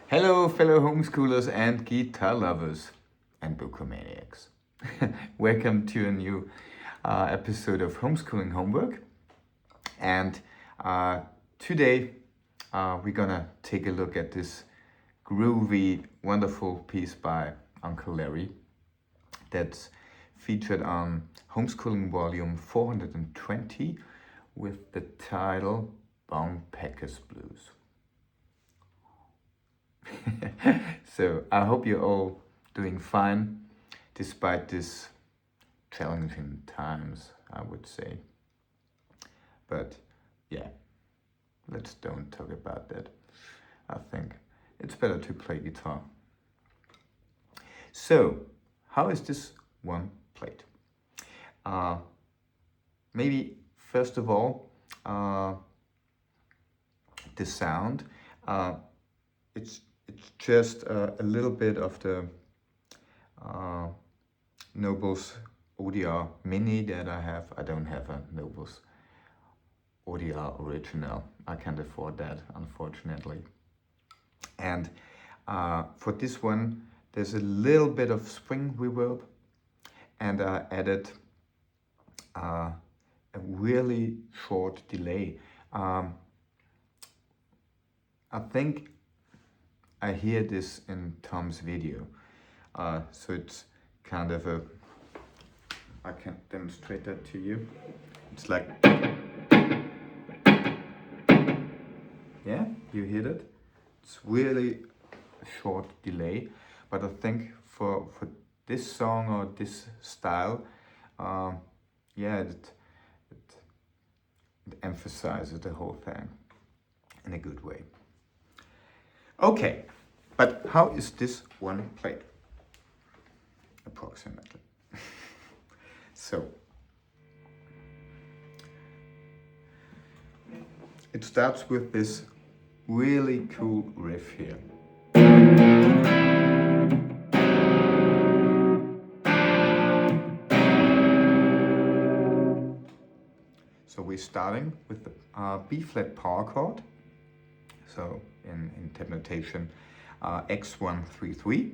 Hello, fellow homeschoolers and guitar lovers and Bukomaniacs. Welcome to a new episode of Homeschooling Homework. And today we're gonna take a look at this groovy, wonderful piece by Uncle Larry that's featured on Homeschooling Volume 420 with the title Bongpacker's Blues. So I hope you're all doing fine despite these challenging times, I would say. But yeah, let's don't talk about that. I think it's better to play guitar. So how is this one played? Maybe first of all, the sound. It's just a little bit of the Nobles ODR Mini that I have. I don't have a Nobles ODR Original. I can't afford that, unfortunately. And for this one, there's a little bit of spring reverb, and I added a really short delay. I think I hear this in Tom's video, so it's kind of I can demonstrate that to you. It's like, yeah, you hear that? It's really a short delay, but I think for this song or this style, yeah, it emphasizes the whole thing in a good way. Okay, but how is this one played? Approximately. So, it starts with this really cool riff here. So we're starting with the B flat power chord. So in tab notation, X133.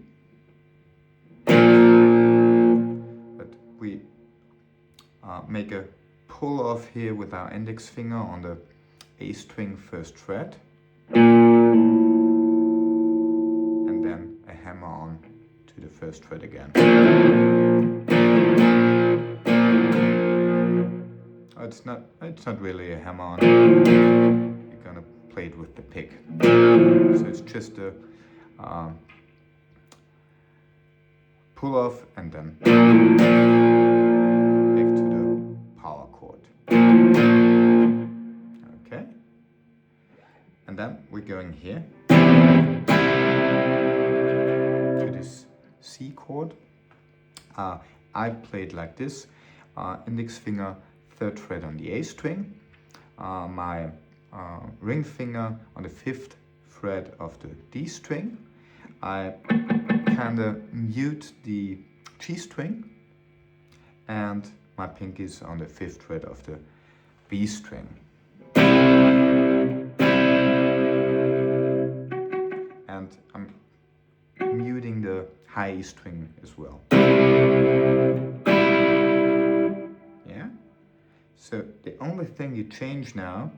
But we make a pull off here with our index finger on the A string first fret. And first fret again. Oh, it's not really a hammer-on. You're gonna play it with the pick. So it's just a pull off and then back to the power chord. Okay. And then we're going here to this C chord. I played like this, index finger 3rd fret on the A string, my ring finger on the 5th fret of the D string. I kinda mute the G string, and my pinky is on the 5th fret of the B string. And I'm muting the high E string as well. Yeah? So the only thing you change now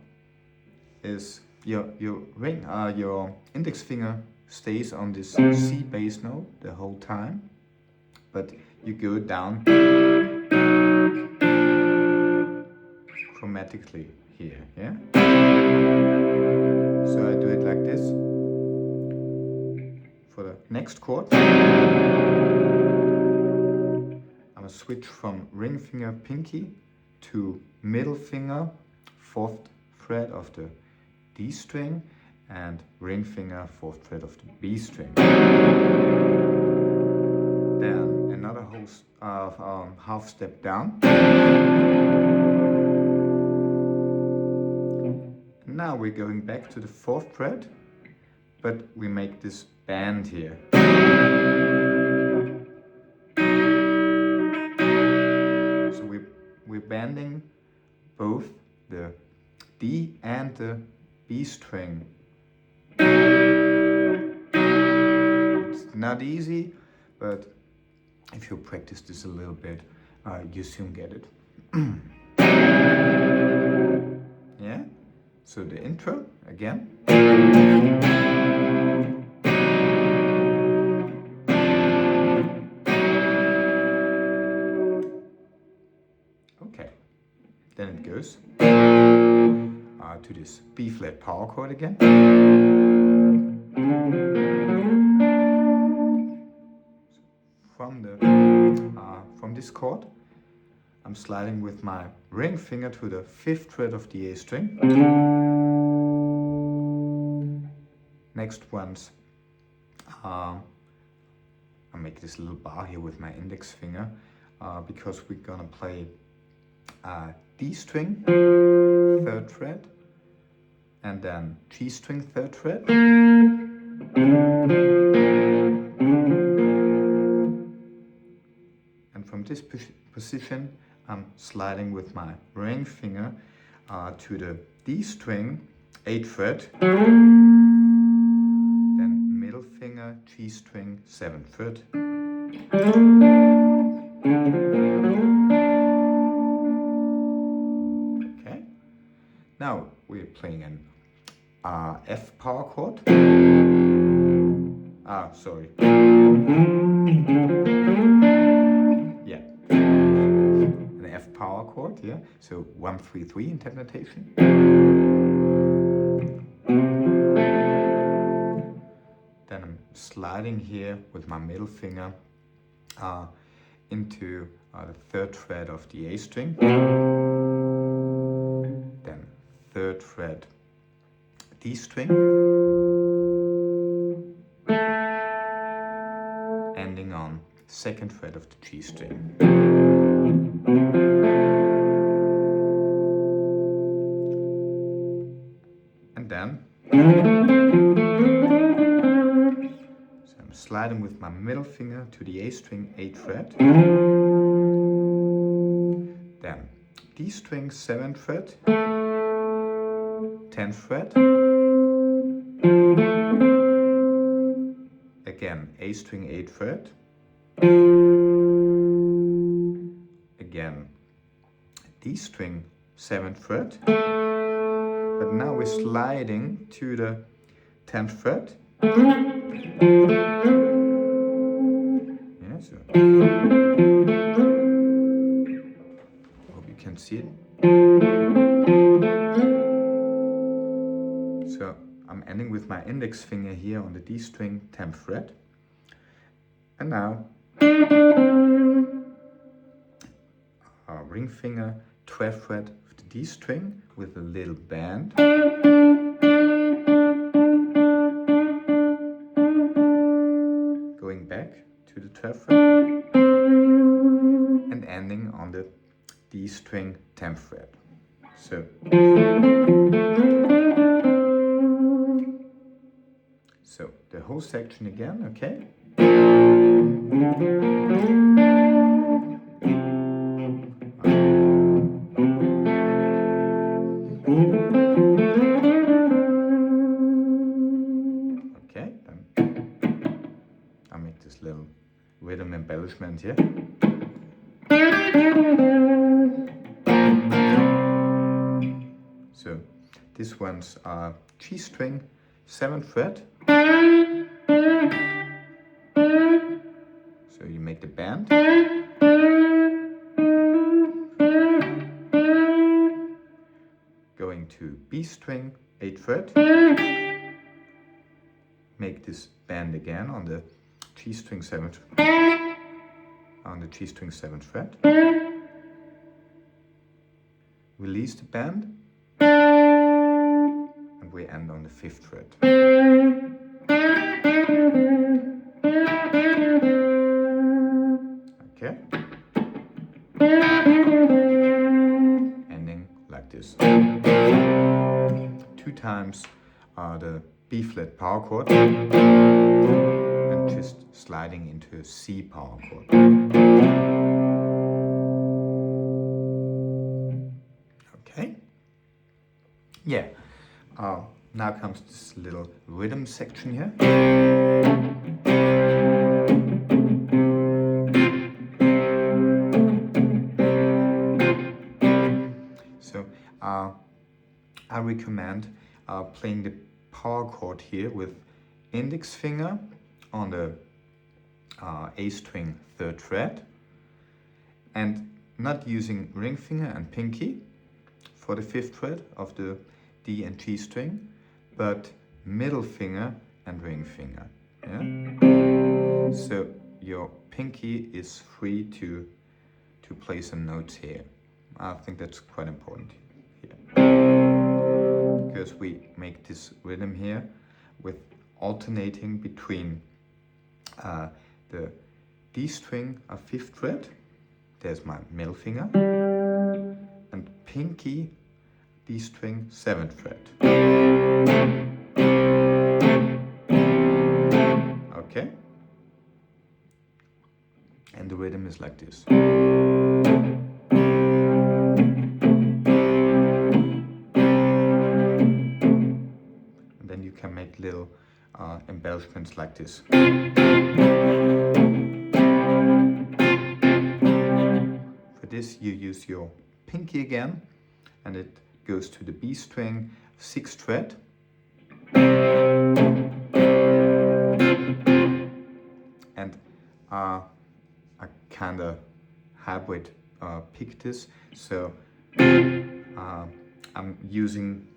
is your ring, your index finger stays on this C bass note the whole time, but you go down chromatically here, yeah? So I do it like this for the next chord. I'm gonna switch from ring finger pinky to middle finger 4th fret of the D string and ring finger 4th fret of the B string. Then another whole half step down. Now we're going back to the 4th fret, but we make this bend here. So we're bending both the D and the B string. It's not easy, but if you practice this a little bit, you soon get it. Yeah? So the intro again. Okay, then it goes to this B flat power chord again. From this chord, I'm sliding with my ring finger to the 5th fret of the A string. Next ones, I make this little bar here with my index finger because we're gonna play D string 3rd fret and then G string 3rd fret. And from this position, I'm sliding with my ring finger to the D string 8th fret, then middle finger G string 7th fret. Okay, now we're playing an F power chord. Sorry. Yeah, an F power chord, yeah. So 1-3-3 in tab notation. Then I'm sliding here with my middle finger into the 3rd fret of the A string. Then 3rd fret D string. Ending on 2nd fret of the G string. And then so I'm sliding with my middle finger to the A string 8th fret. Then D string 7th fret, 10th fret. Again, A string 8th fret. Again, D string 7th fret. But now we're sliding to the 10th fret. So, hope you can see it. So I'm ending with my index finger here on the D string 10th fret. And now ring finger 12th fret of the D string with a little bend. Going back to the 12th fret and ending on the D string 10th fret. So the whole section again, okay? Okay, then I'll make this little rhythm embellishment here. So this one's G string 7th fret. So you make the bend. Going to B string 8th fret. Make this bend again on the G string 7th fret. Release the bend. And we end on the 5th fret. Okay. Ending like this. 2 times the B flat power chord and just sliding into a C power chord. Okay. Yeah. Now comes this little rhythm section here. So I recommend playing the power chord here with index finger on the A string 3rd fret and not using ring finger and pinky for the 5th fret of the D and G string, but middle finger and ring finger. Yeah? So your pinky is free to play some notes here. I think that's quite important here. Because we make this rhythm here with alternating between the D string of 5th fret, there's my middle finger, and pinky D string 7th fret. Okay? And the rhythm is like this. And then you can make little embellishments like this. For this you use your pinky again, and it goes to the B string 6th fret. And I kinda hybrid pick this, so I'm using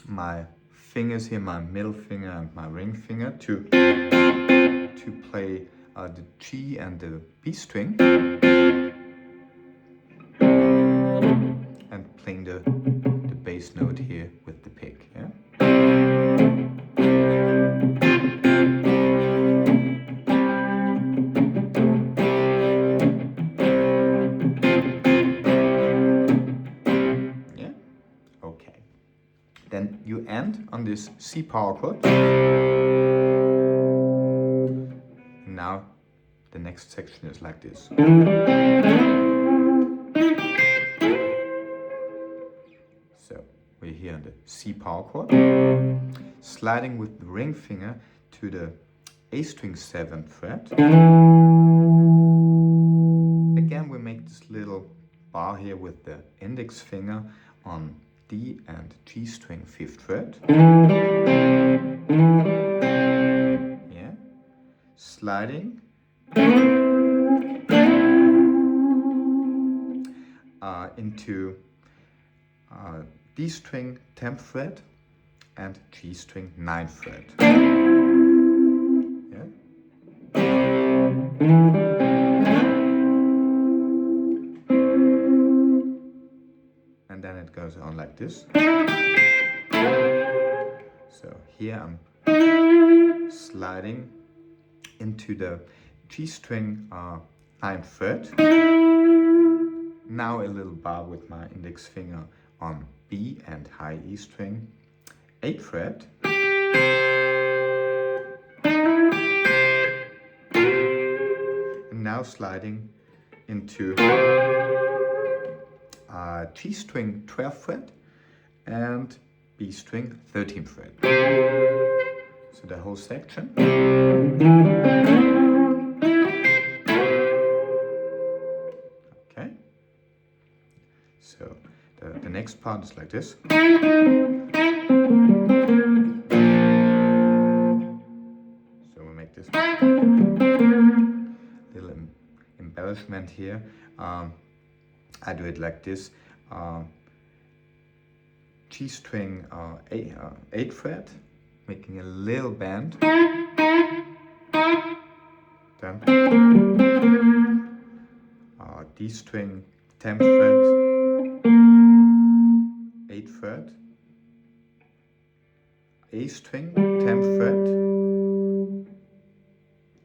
my fingers here, my middle finger and my ring finger to play the G and the B string, and playing the bass note here with the pick. Yeah? Yeah? Okay. Then you end on this C power chord. Now the next section is like this. So we're here on the C power chord, sliding with the ring finger to the A string 7th fret. Again we make this little bar here with the index finger on D and G string 5th fret. Yeah, sliding into D string 10th fret and G string 9th fret. Yeah? And then it goes on like this. So here I'm sliding into the G string 9th fret. Now a little bar with my index finger on B and high E string, 8th fret. And now sliding into G string 12th fret and B string 13th fret. So the whole section. Okay. So the next part is like this. So we make this little embellishment here. I do it like this. G string 8th fret, making a little bend. Then D string 10th fret, 8th fret, A string 10th fret,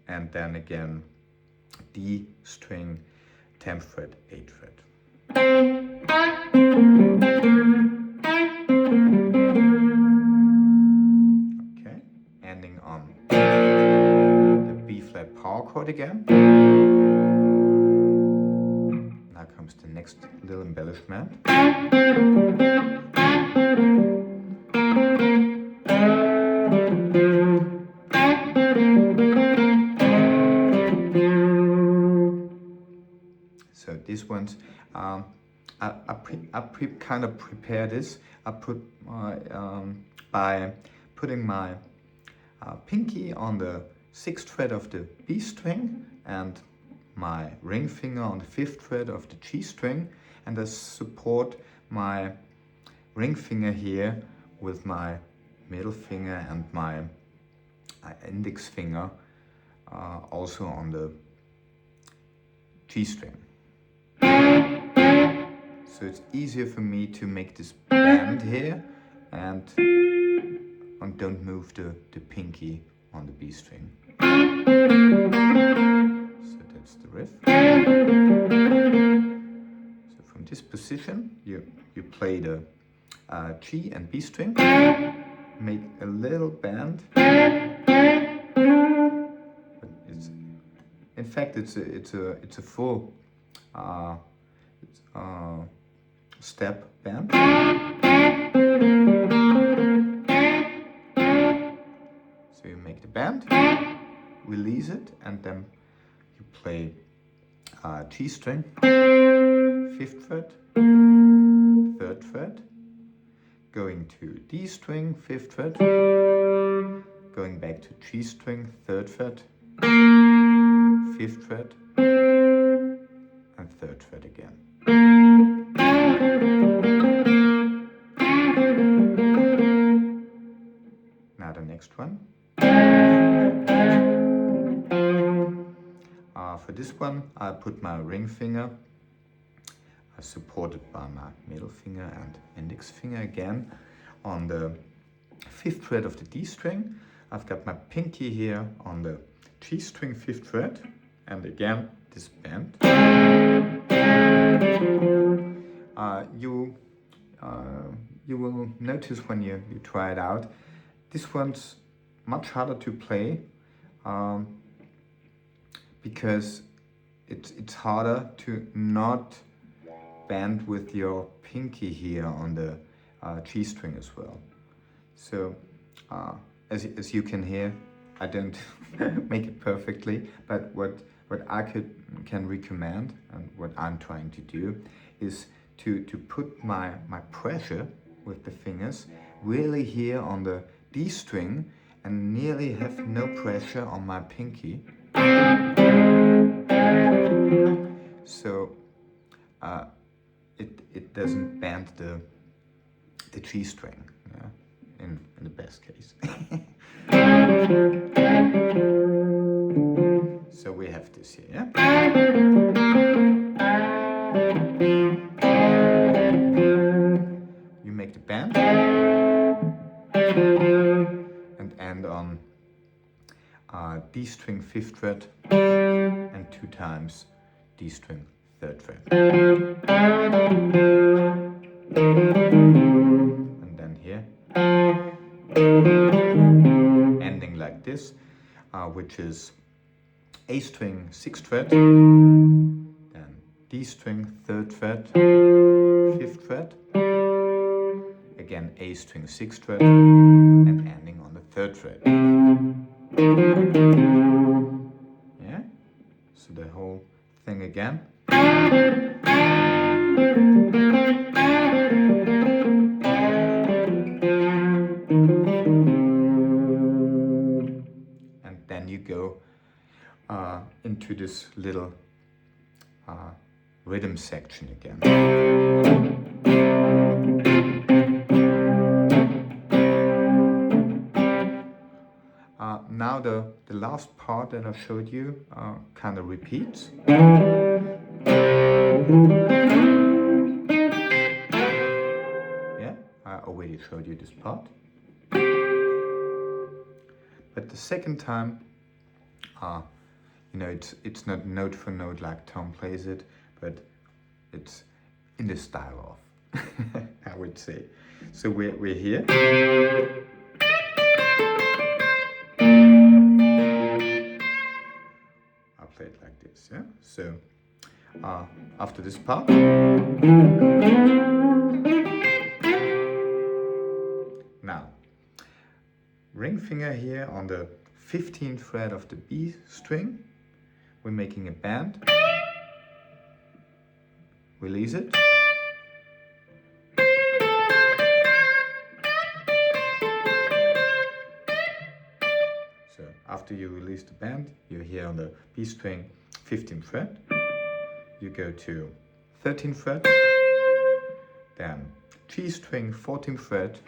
and then again D string 10th fret, 8th fret. Okay, ending on the B flat power chord again. Now comes the next little embellishment. So this one's I kind of prepare this. I put by putting my pinky on the 6th fret of the B string and my ring finger on the 5th fret of the G string, and I support my ring finger here with my middle finger and my index finger also on the G string. So it's easier for me to make this bend here and don't move the pinky on the B string. So that's the riff. So from this position, you play the G and B string, make a little bend. But in fact, it's a full step bend. So you make the bend, release it, and then you play G string, 5th fret, 3rd fret, going to D string, 5th fret, going back to G string, 3rd fret, 5th fret, and 3rd fret again. Now the next one. For this one, I put my ring finger, supported by my middle finger and index finger again, on the 5th fret of the D string. I've got my pinky here on the G string 5th fret, and again this bend. You will notice when you try it out, this one's much harder to play because it's harder to not bend with your pinky here on the G string as well. So as you can hear, I don't make it perfectly, but what I can recommend and what I'm trying to do is to put my pressure with the fingers really here on the D string and nearly have no pressure on my pinky. And So it doesn't bend the G string, yeah, in the best case. So we have this here, yeah? You make the bend and end on D string 5th fret and 2 times D string 3rd fret. And then here, ending like this, which is A string 6th fret, then D string 3rd fret, 5th fret, again A string 6th fret, and ending on the 3rd fret. Yeah? So the whole thing again. And then you go into this little rhythm section again. Now the last part that I showed you kind of repeats. Yeah, I already showed you this part. But the second time, you know, it's not note for note like Tom plays it, but it's in the style of, I would say. So we're here. I'll play it like this, yeah? So after this part, now ring finger here on the 15th fret of the B string. We're making a bend. Release it. So after you release the bend, you're here on the B string 15th fret. You go to 13th fret, then G string 14th fret,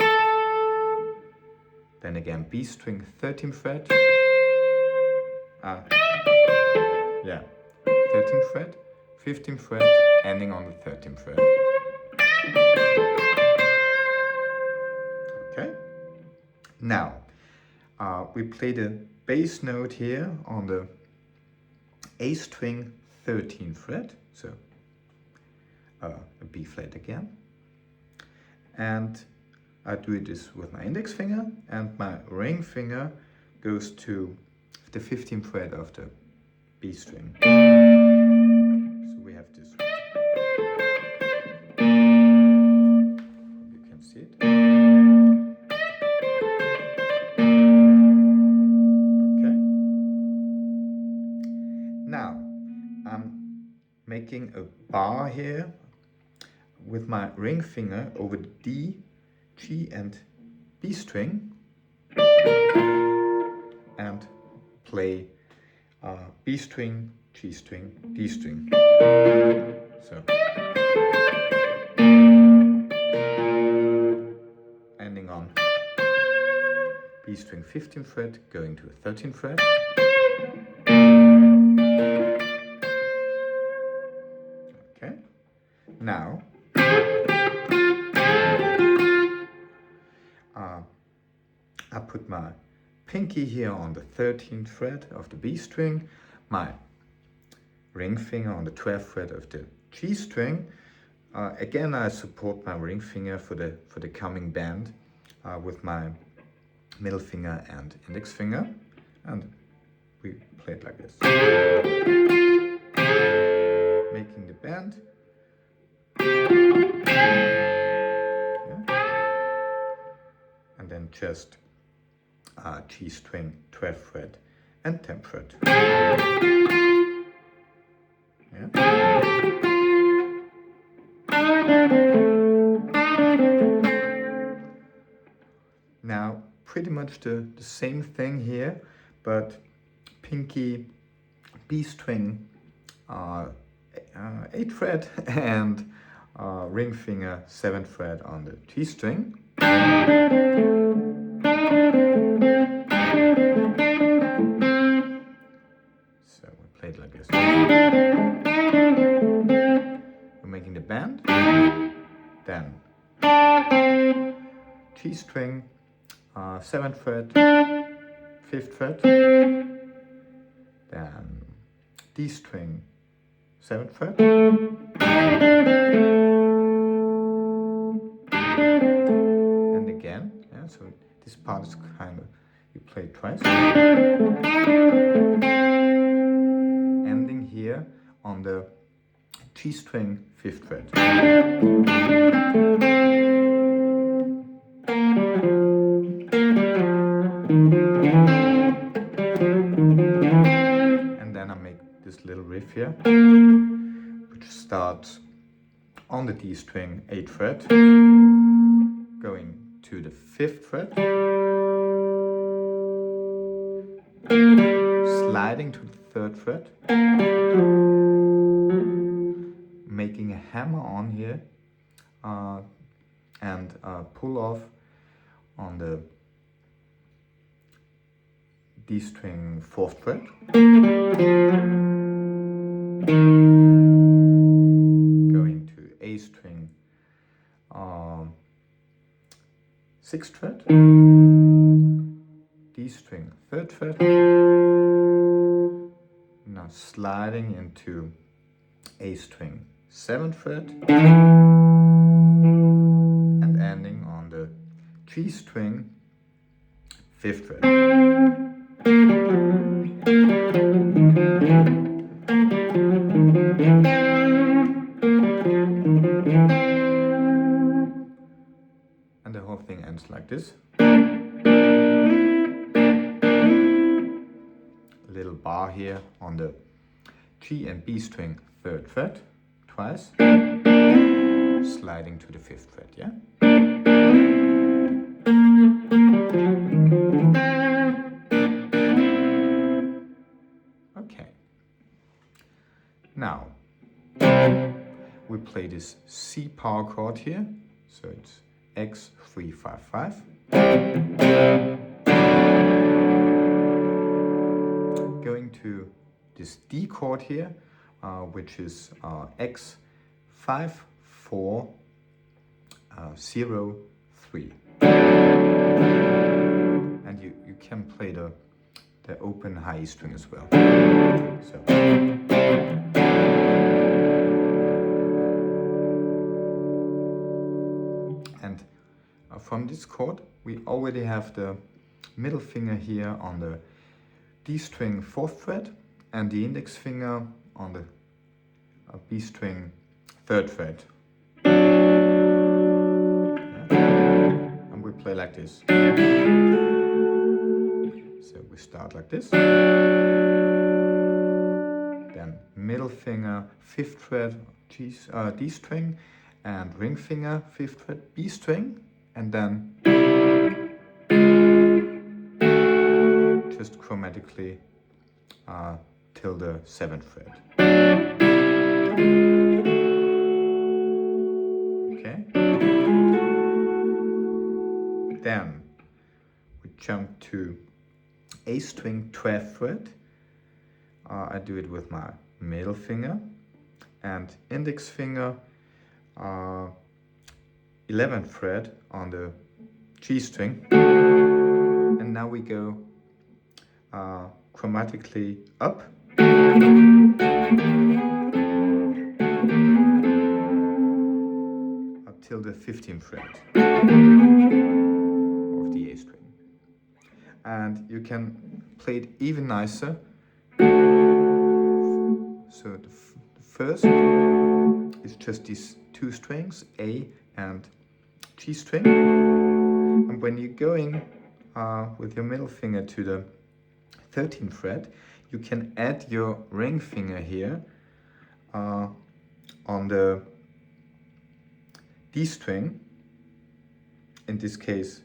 then again B string 13th fret, 13th fret, 15th fret, ending on the 13th fret. Okay. Now we play the bass note here on the A string 13th fret, so a B flat again, and I do this with my index finger, and my ring finger goes to the 15th fret of the B string. So we have this. You can see it. Okay. Now I'm making a bar here with my ring finger over the D, G and B string, and play B string, G string, D string. So ending on B string 15th fret, going to a 13th fret. Okay. Now I put my pinky here on the 13th fret of the B string, my ring finger on the 12th fret of the G string. Again, I support my ring finger for the coming bend with my middle finger and index finger, and we play it like this. Making the bend. Yeah. And then just G string, 12th fret and 10th fret. Yeah. Now pretty much the same thing here, but pinky B string 8th fret, and ring finger 7th fret on the G string. So we play it like this. We're making the bend, then G string, 7th fret, 5th fret, then D string, 7th fret, and again, yeah, so this part is kind of, you play it twice, ending here on the G string, 5th fret. And then I make this little riff here, which starts on the D string, 8th fret, going to the 5th fret, sliding to the 3rd fret, making a hammer on here, and pull off on the D string, 4th fret, going to A string, 6th fret, D string, 3rd fret, now sliding into A string, 7th fret, and ending on the G string, 5th fret. And the whole thing ends like this. A little bar here on the G and B string, 3rd fret, twice, sliding to the 5th fret, yeah? Okay. Now, we play this C power chord here, so it's X 355. Going to this D chord here, which is X 5403. And you can play the open high E string as well. So. And from this chord, we already have the middle finger here on the D string, 4th fret, and the index finger on the B string, 3rd fret. Yeah. And we play like this. So we start like this. Then middle finger, 5th fret, D string, and ring finger, 5th fret, B string, and then just chromatically till the 7th fret. Okay. Then we jump to A string, 12th fret. I do it with my middle finger and index finger, 11th fret on the G string. And now we go chromatically up. Up till the 15th fret of the A string. And you can play it even nicer. So the first is just these two strings, A and G string. And when you're going with your middle finger to the 13th fret, you can add your ring finger here on the D string. In this case,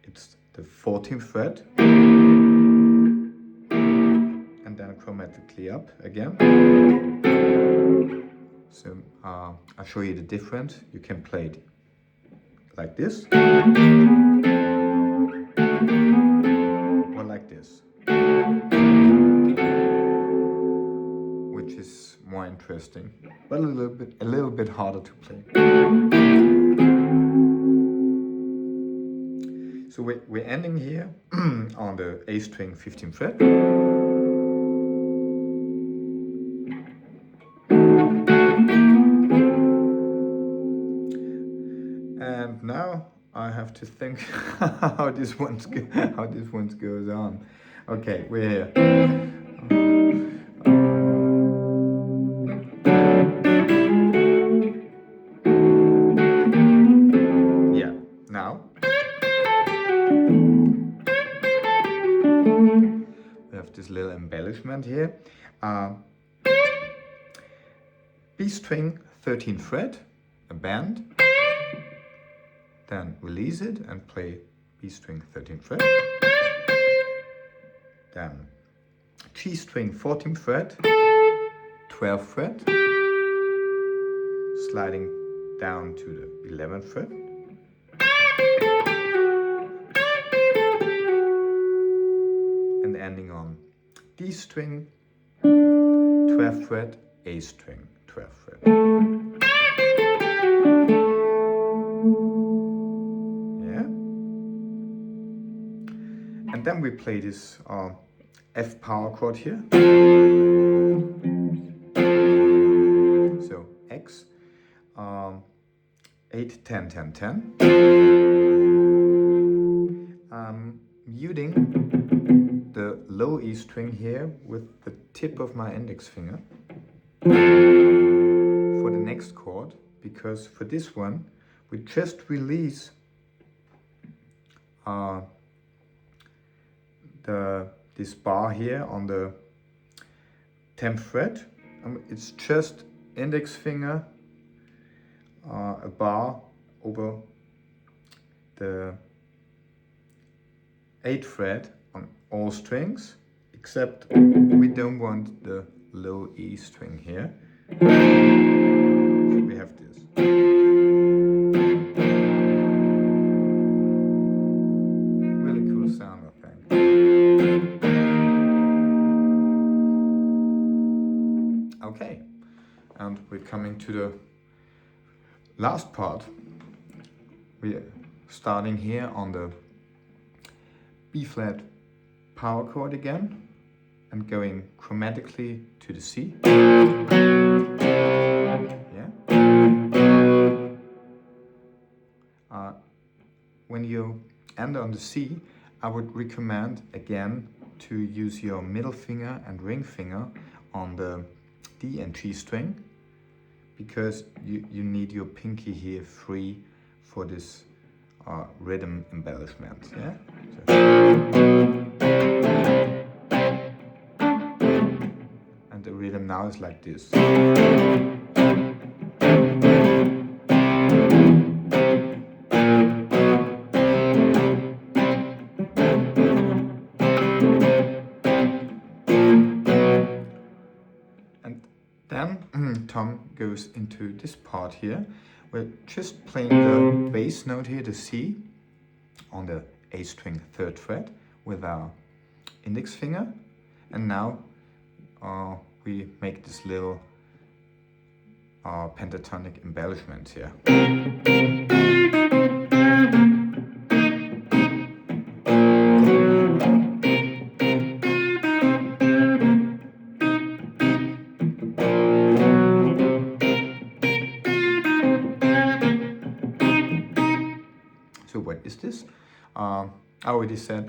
it's the 14th fret. And then chromatically up again. So I'll show you the difference. You can play it like this, or like this, which is more interesting, but a little bit harder to play. So we're ending here on the A string 15th fret. And now I have to think how this one goes on. Okay, we're here. Yeah, now we have this little embellishment here. B string 13th fret, a bend. Then release it and play B string 13th fret. Then G string 14th fret, 12th fret, sliding down to the 11th fret. And ending on D string, 12th fret, A string, 12th fret. And then we play this F power chord here. So X, 8, 10, 10, 10. Muting the low E string here with the tip of my index finger for the next chord, because for this one we just release this bar here on the 10th fret. It's just index finger, a bar over the 8th fret on all strings, except we don't want the low E string here. So we have this. Really cool sound, I think. Okay, and we're coming to the last part. We're starting here on the B flat power chord again and going chromatically to the C. Yeah. When you end on the C, I would recommend again to use your middle finger and ring finger on the D and G string, because you need your pinky here free for this rhythm embellishment. Yeah. And the rhythm now is like this. Then Tom goes into this part here. We're just playing the bass note here, the C, on the A string 3rd fret with our index finger. And now we make this little pentatonic embellishment here. So what is this? I already said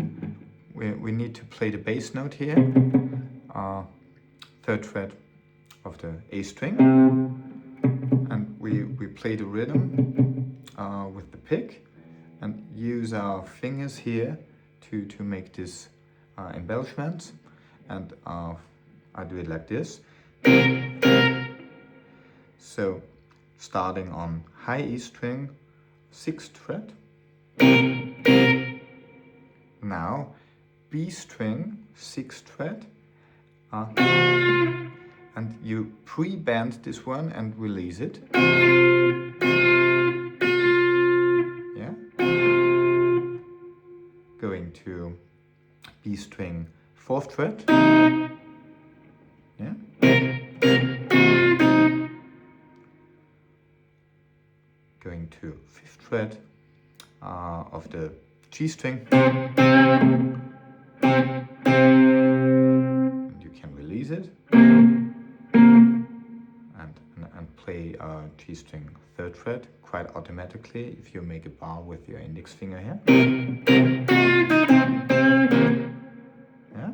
we need to play the bass note here, 3rd fret of the A string, and we play the rhythm with the pick and use our fingers here to make this embellishment, and I do it like this. So starting on high E string, 6th fret. Now B string, 6th fret, and you pre-bend this one and release it. Yeah. Going to B string 4th fret. Yeah. Going to 5th fret of the G string. And you can release it and play G string 3rd fret quite automatically if you make a bar with your index finger here. Yeah.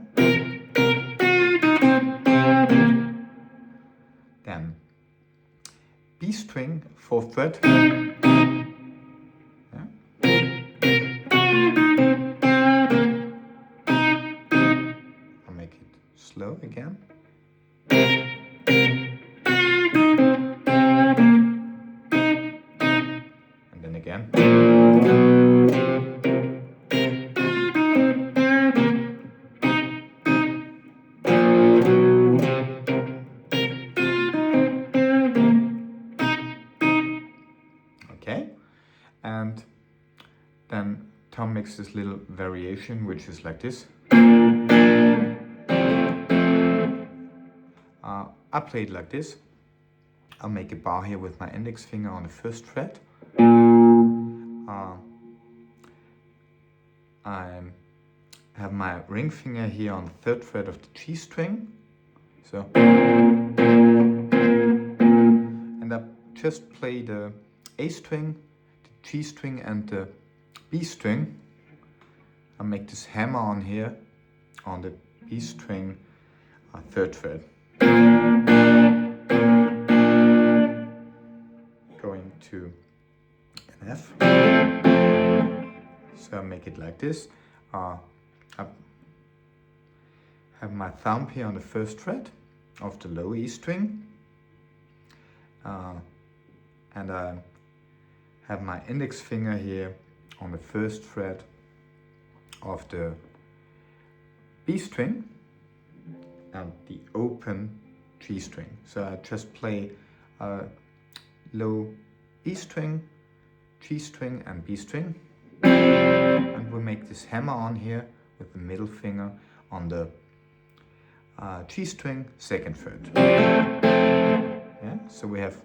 Then B string 4th fret. Yeah. I'll make it slow again. And then again. Okay, and then Tom makes this little variation, which is like this. I play it like this. I'll make a bar here with my index finger on the 1st fret. I have my ring finger here on the 3rd fret of the G string. So, and I just play the A string, the G string and the B string. I make this hammer on here on the B string 3rd fret. Going to an F. So I make it like this. I have my thumb here on the 1st fret of the low E string. And I have my index finger here on the 1st fret of the B string and the open G string. So I just play low E string, G string and B string. And we make this hammer on here with the middle finger on the G string 2nd fret. Yeah, so we have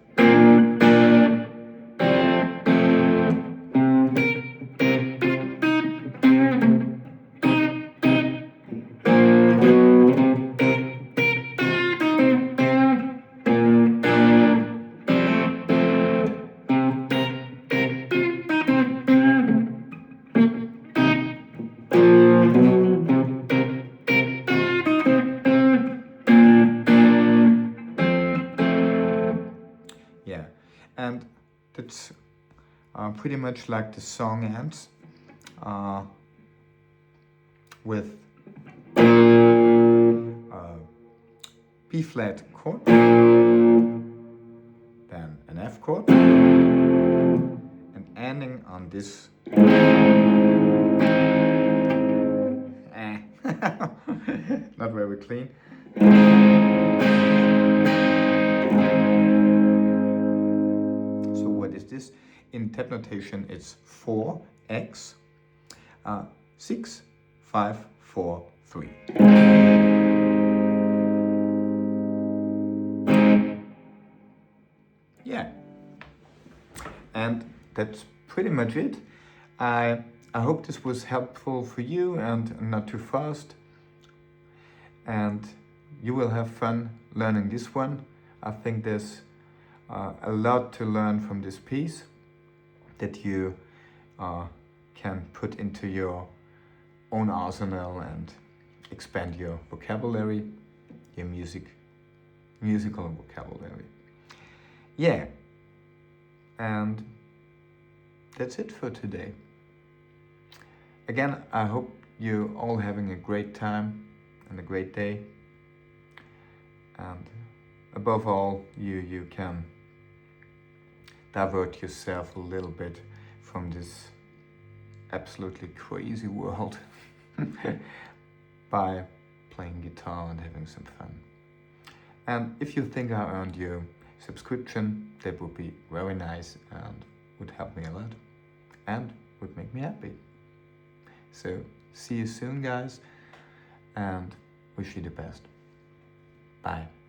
and that's pretty much like the song ends with B flat chord, then an F chord, and ending on this. Not very clean. So what is this? In tab notation it's 4x 6 5 4 3. Yeah, and that's pretty much it. I hope this was helpful for you and not too fast, and you will have fun learning this one. I think there's a lot to learn from this piece that you can put into your own arsenal and expand your vocabulary, your musical vocabulary. Yeah, and that's it for today. Again, I hope you're all having a great time and a great day. And above all, you can divert yourself a little bit from this absolutely crazy world by playing guitar and having some fun. And if you think I earned your subscription, that would be very nice and would help me a lot and would make me happy. So see you soon, guys, and wish you the best. Bye.